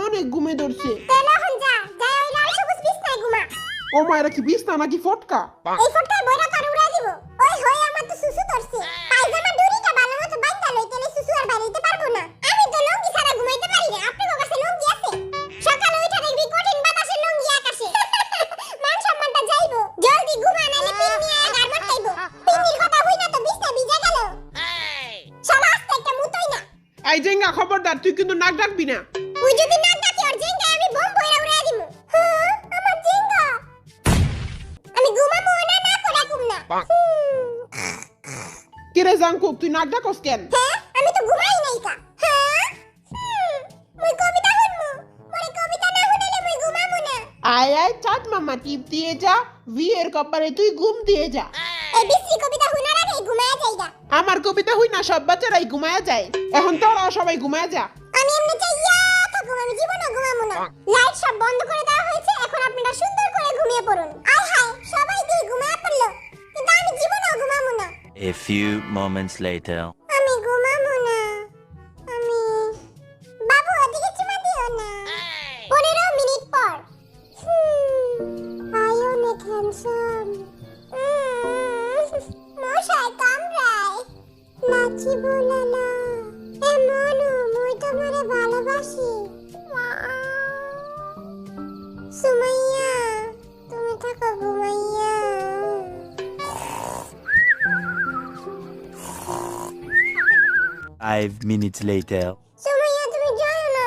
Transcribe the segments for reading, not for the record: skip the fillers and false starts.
অনেক ঘুমে ধরছে। তাহলে এখন যা ওই লাল সবুজ বিছনায় ঘুমা। ও মায়েরা কি বিছনা নাকি ফটকা? এই ফটকায় বইরা তোর উড়াই দিব। ওই হই আমার তো সুসু ধরছে। পায়জামা দড়িটা ভালো মতো বাইন্ধা লই, তাহলে সুসু আর বাইরে পারবো না। আমি তো লুঙ্গি ছাড়া ঘুমাইতে পারি না। আপনার কাছে লুঙ্গি আছে? সকালে উঠে দেখবি কঠিন বাতাসে লুঙ্গি আকাশে। মান সম্মানটা যাইবো। জলদি ঘুমা, নাইলে পিন নিয়ে গারমাট খাইবো। পিন্নির কথা হই না তো বিছনা ভিজে গেল। শালা আস্তে একটা মুতই না। এই জেঙ্গা খবরদার, তুই কিন্তু নাক ডাকবি না। ওই যদি নাক ডাকি ওর জেঙ্গায় আমি বোম বইরা উড়াই দিমু। হ্যাঁ, আমার জেঙ্গা। আমি ঘুমামু না করে ঘুম না। কিরে জাঙ্কুক, তুই নাক ডাকস কেন? হ্যাঁ, আমি তো ঘুমাই নাই কা। হ্যাঁ, মুই কবিতা শুনমু। মোরে কবিতা না শুনাইলে মুই ঘুমামু না। আয় আয় চাঁদ মামা টিপ দিয়ে যা, বিয়ের কপালে তুই ঘুম দিয়ে যা। এই বিশ্রী কবিতা শুনার আগে ঘুমায়া যাইগা। আমার কবিতা হই না, সব বাচ্চারাই ঘুমায়া যায়। এখন তোরাও সবাই ঘুমায়া যা। আমি এমনি চাইয়া থাকুম, আমি জীবনও ঘুমামু না। লাইট সব বন্ধ করে দেওয়া হয়েছে, এখন আপনারা সুন্দর করে ঘুমিয়ে পড়ুন। আয় হায়, সবাই দিয়ে ঘুমায়া পড়লো, কিন্তু আমি জীবনও ঘুমামু না। A few moments later. আমি ঘুমামু না। আমি বাবু ওদিকে চুমা দিও না। 15 মিনিট পর। আই অনেক হ্যান্ডসাম। মশাই কামড়ায়। লাচি বোলালা। এ মনু, মুই তোমারে ভালোবাসি। সুমাইয়া, তুমি থাকো ঘুমাইয়া। 5 minutes later. সুমাইয়া, তুমি যাও না।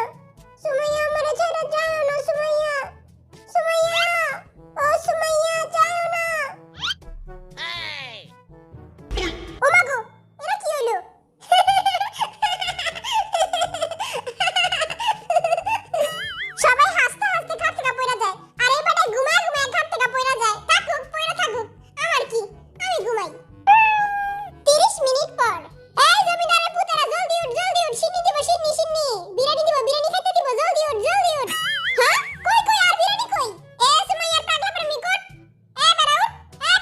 সুমাইয়া, আমারে ছেড়ে যাও না। সুমাইয়া, সুমাইয়া, ও সুমাইয়া, যাও না। ও মা গো, এটা কি হলো? সবাই হাসতে হাসতে ঘাট থেকে পড়ে যায়, আর এই বেটায় ঘুমায় ঘুমায় ঘাট থেকে পড়ে যায়। থাকুক, পড়ে থাকুক, আমার কি, আমি ঘুমাই। 30 মিনিট পর। এই জমিদারের পুতেরা, জলদি উঠ, সিন্নি দিব, সিন্নি। বিরিয়ানি দিব, বিরিয়ানি খেতে দিব, জলদি উঠ। হ্যাঁ, কই আর বিরিয়ানি কই? এ সুমাইয়ার পাগলা প্রেমিক উঠ। এ বেটা উঠ,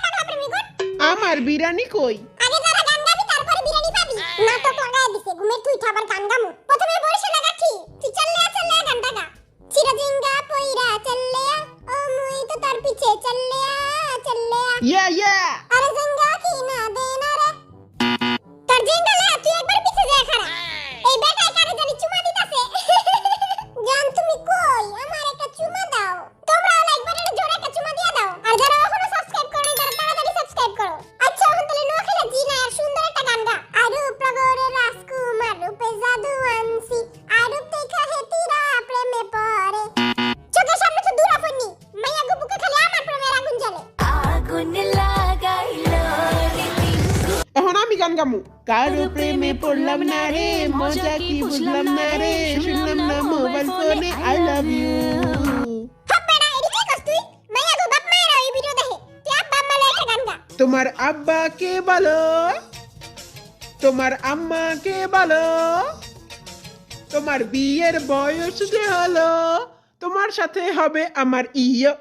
পাগলা প্রেমিক উঠ। আমার বিরিয়ানি কই? আগে যারা গান গাবি তারপরে বিরিয়ানি পাবি। নাটক লাগায় দিছে, ঘুমের তুই আবার গান গামু। প্রথমে বরিশাল লাগাচ্ছি, তুই চল্লে গানটা গা। চিরজিঙ্গা পইরা চল্লে, ও মুই তো তার পিছে চল্লে। ইয়া আরে জিঙ্গা কি না দে না রে। তোর জিঙ্গা লে, তুই একবার পিছে যা খারা। এই বেটায় কারে জানি চুমা দিতাছে। জান তুমি কই? আমার একটা চুমা দাও। তোমরা একবার এটা জোরে একটা চুমা দিয়া দাও। আর যারা এখনো সাবস্ক্রাইব করো নাই, তারা তাড়াতাড়ি সাবস্ক্রাইব করো। আচ্ছা, এখন তাহলে নোয়াখালী জিনা আর সুন্দর একটা গান গা। আরূপ প্রগরে রাজকুমার রূপে জাদু আনছি, আরূপ দেখা হেতিরা প্রেমে পড়ে। চোখের সামনে তো দূরা ফনি, মাইয়া গো বুকে খালি আমার প্রেমের আগুন জ্বলে। আগুন লাগাইলো এখন আমি গান গামু। কারো প্রেমে পড়লাম না রে, মজা কি বুঝলাম না রে, শুনলাম না মোবাইল ফোনে আই লাভ ইউ। হাপ্পাড়া, এডি কি করছ তুই? মাইয়া গো বাপ মায়েরা এই ভিডিও দেখে। তুই আব্বা আম্মা লয়ে একটা গান গা। তোমার আব্বাকে বলো, তোমার আম্মাকে বলো, তোমার বিয়ের বয়স যে হলো, তোমার সাথে হবে আমার ইয়ো।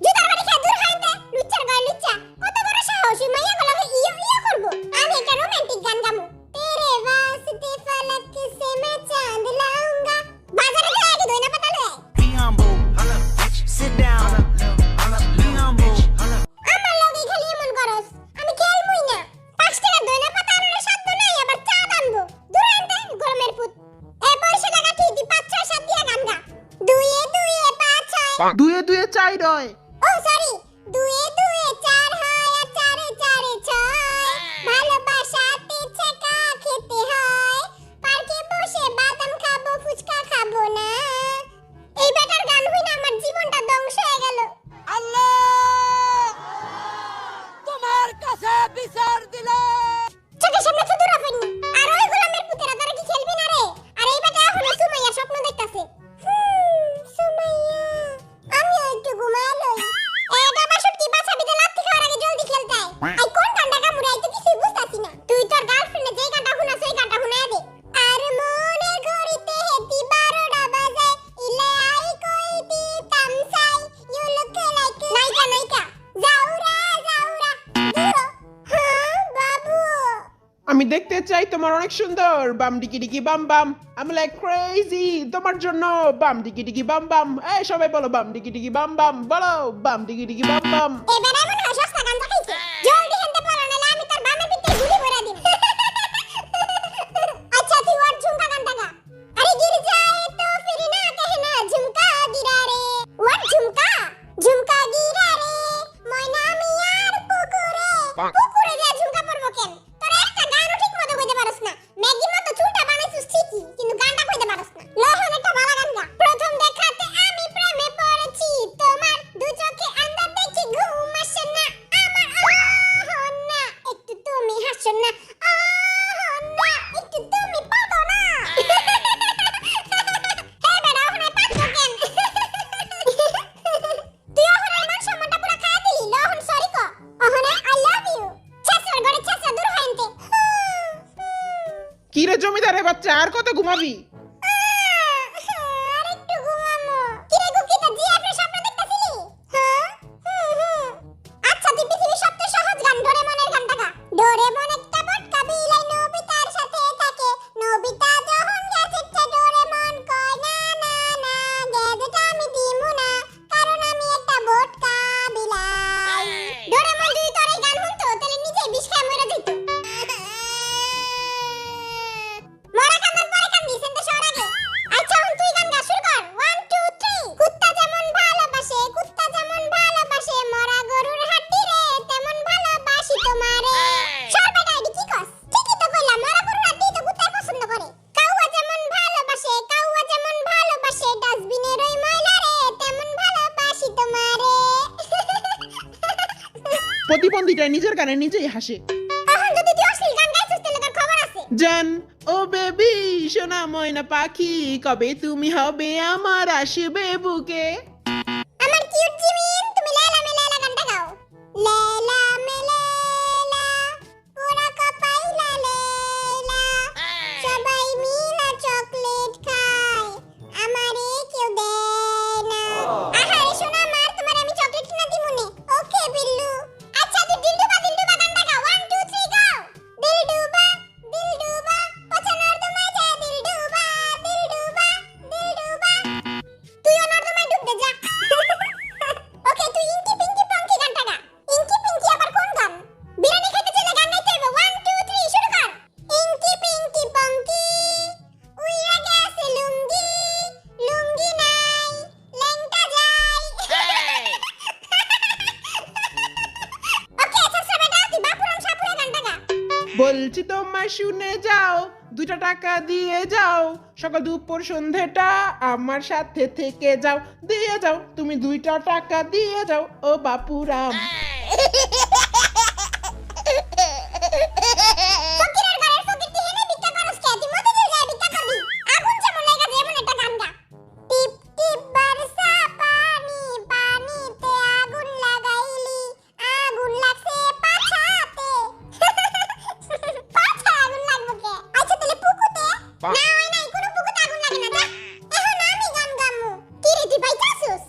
জুতার বাড়ি খেয়ে দূর হাইতে, লুচ্চার গায়ে লুচ্চা। কত বড় সাহস, ওই মাইয়া গো লাগে ইয়ো করবো। আমি একটা রোমান্টিক গান গামু। তেরে वास्ते फलक से मैं चांद लाऊंगा। বাজারে গিয়ে আগে দইনা পাতা লয়ে আয়। Be humble. Sit down. Be humble. আমার লগে খালি এমন করস, আমি খেলমুই না। 5 টাকা দইনা পাতা আনার সাধ্য নাই, আবার চা আনবো। দূর আনতে গরমের পুত। এ পয়সা লাগা ঠিক দি 5 6 7 দিয়া গান গা। দুয়ে 5 6। দুয়ে দুয়ে চাই রয়। ও সরি, দুয়ে 4 হয় আর 4 4 6। ভালোবাসাতে ছেকা খেতে হয়, পার্কে বসে বাদাম খাবো, ফুচকা খাবো না। এই বেটার গান হই না, আমার জীবনটা ধ্বংস হয়ে গেল। আল্লাহ তোমার কাছে বিচার দিলে চোখের সামনে তো দূরা ফেলনি। আর ওই গোলামের পুতেরা, তারা কি খেলবি না রে? আর এই বেটা এখনো সুমাইয়া স্বপ্ন দেখতাছে। সুমাইয়া, আমিও একটু ঘুমায় লই। চাই তোমার অনেক সুন্দর বাম ডিকি ডিকি বাম বাম আমি লাইক ক্রেজি তোমার জন্য বাম ডিকি ডিকি বাম বাম এই সবাই বলো বাম ডিকি ডিকি বাম বাম বলো বাম ডিকি ডিকি বাম বাম এবারে মনে হয় সস্তা গাঞ্জা খাইছে জলদি হেনতে পড়ো নালে আমি তোর বামের ভিতরে গুলি ভরে দিম আচ্ছা তুই ওর ঝুমকা গানটা গা আরে গির যায় তো ফির না कहना ঝুমকা গিরা রে ওর ঝুমকা ঝুমকা গিরা রে ময়না মিয়ার পুকুরে পুকুরে যা ঝুমকা পড়বো কেন তোর একটা গানও ঠিক মতো কইতে পারছ না ম্যাগির মতো চুলটা বানাইছিস ঠিকই কিন্তু গানটা কইতে পারছ না লহন একটা ভালো গান গা প্রথম দেখাতে আমি প্রেমে পড়েছি তোমার দু চোখে আন্দাজ দেখি ঘুম আসে না আমার না একটু তুমি হাসো না না একটু তুমি পাদো না হে বেড়া ওখানে পাদো কেন তুই ওখানে মান সম্মানটা পুরো খায় দিলি লহন সরি কো ওখানে আই লাভ ইউ ছাসর গড়ে ছাসা দূর হইতে কি রে জমিদারের বাচ্চা আর কত ঘুমাবি আরেকটু ঘুমামো কিরে গুকিটা জিএফের স্বপ্ন দেখতাছিলি হ্যাঁ আচ্ছা তুই পৃথিবীর সবচেয়ে সহজ গান ডোরেমনের গানটা গা ডোরেমন একটা বটকা বিলাই নবিতার সাথে থাকে নবিতা যখন গ্যাজেটটা ডোরেমন কয় না না না গ্যাজেট আমি দিমু না কারণ আমি একটা বটকা বিলাই ডোরেমন যদি তোর এই গান শুনতো তাহলে নিজেই বিষ খেয়ে মরে যেত মরা কান্দার পরে কান্দি সেন্তে শহর আগে আচ্ছা এখন তুই গান গা শুরু কর 1 2 3 কুত্তা যেমন ভালোবাসে মরা গরুর হাড্ডি রে তেমন ভালোবাসি তোমারে সর বেটা এডি কি কস ঠিকই তো কইলাম মরা গরুর হাড্ডি তো কুত্তাই পছন্দ করে কাউয়া যেমন ভালোবাসে ডাস্টবিনের ওই ময়লা রে তেমন ভালোবাসি তোমারে প্রতিবন্ধীটা নিজের গানে নিজেই হাসে এখন যদি তুই অশ্লীল গান গাইছিস তাহলে তোর খবর আছে জান ও বেবি সোনা ময়না পাখি কবে তুমি হবে আমার আসবে বুকে আমার কিউট জিমিন তুমি লেলা মে লেলা গানটা গাও লেলা মে লেলা পুরা কপাইলা লেলা সবাই মিলা চকলেট খায় আমারে কেউ দেয় না আহারে সোনা মার তোমার আমি চকলেট কিনা দিমুনে ওকে বিল্লু আচ্ছা তুই দিলডুবা গানটা গাও 1 2 3 গাও দিলডুবা পছানোর তোমায় যা দিলডুবা তুই ওনার তোমায় ডুব দে যা ওকে তুই ইনকি পিঙ্কি পঙ্কি গানটা গা ইনকি পিঙ্কি আবার কোন গান বিরিয়ানি খেতে চলে গান গাইতে হবে 1 2 3 শুরু কর ইনকি পিঙ্কি পঙ্কি উইরা গেছে লুঙ্গি লুঙ্গি নাই লেংটা যাই ওকে আচ্ছা বেটা তুই বাপুরাম সাপুরা গানটা গা বলছি তোমায় শুনে যাও 2 টাকা দিয়ে যাও সকাল দুপুর সন্ধ্যেটা আমার সাথে থেকে যাও দিয়ে যাও তুমি 2 টাকা দিয়ে যাও ও বাপুরাম ফকিরের ঘরের ফকির তুই হেনে ভিক্ষা করস কে তুই মতে দিয়ে যায় ভিক্ষা করবি আগুন যেমন লাগা যেমন একটা গান গা টিপ টিপ বর্ষা পানি পানিতে আগুন লাগাইলি আগুন লাগছে পাছাতে পাছা আগুন লাগবে কে আচ্ছা তাহলে পুকুতে না হয় নাই কোনো পুকুতে আগুন লাগে না যা এখন আমি গান গামু কি রে তুই পাইতাছস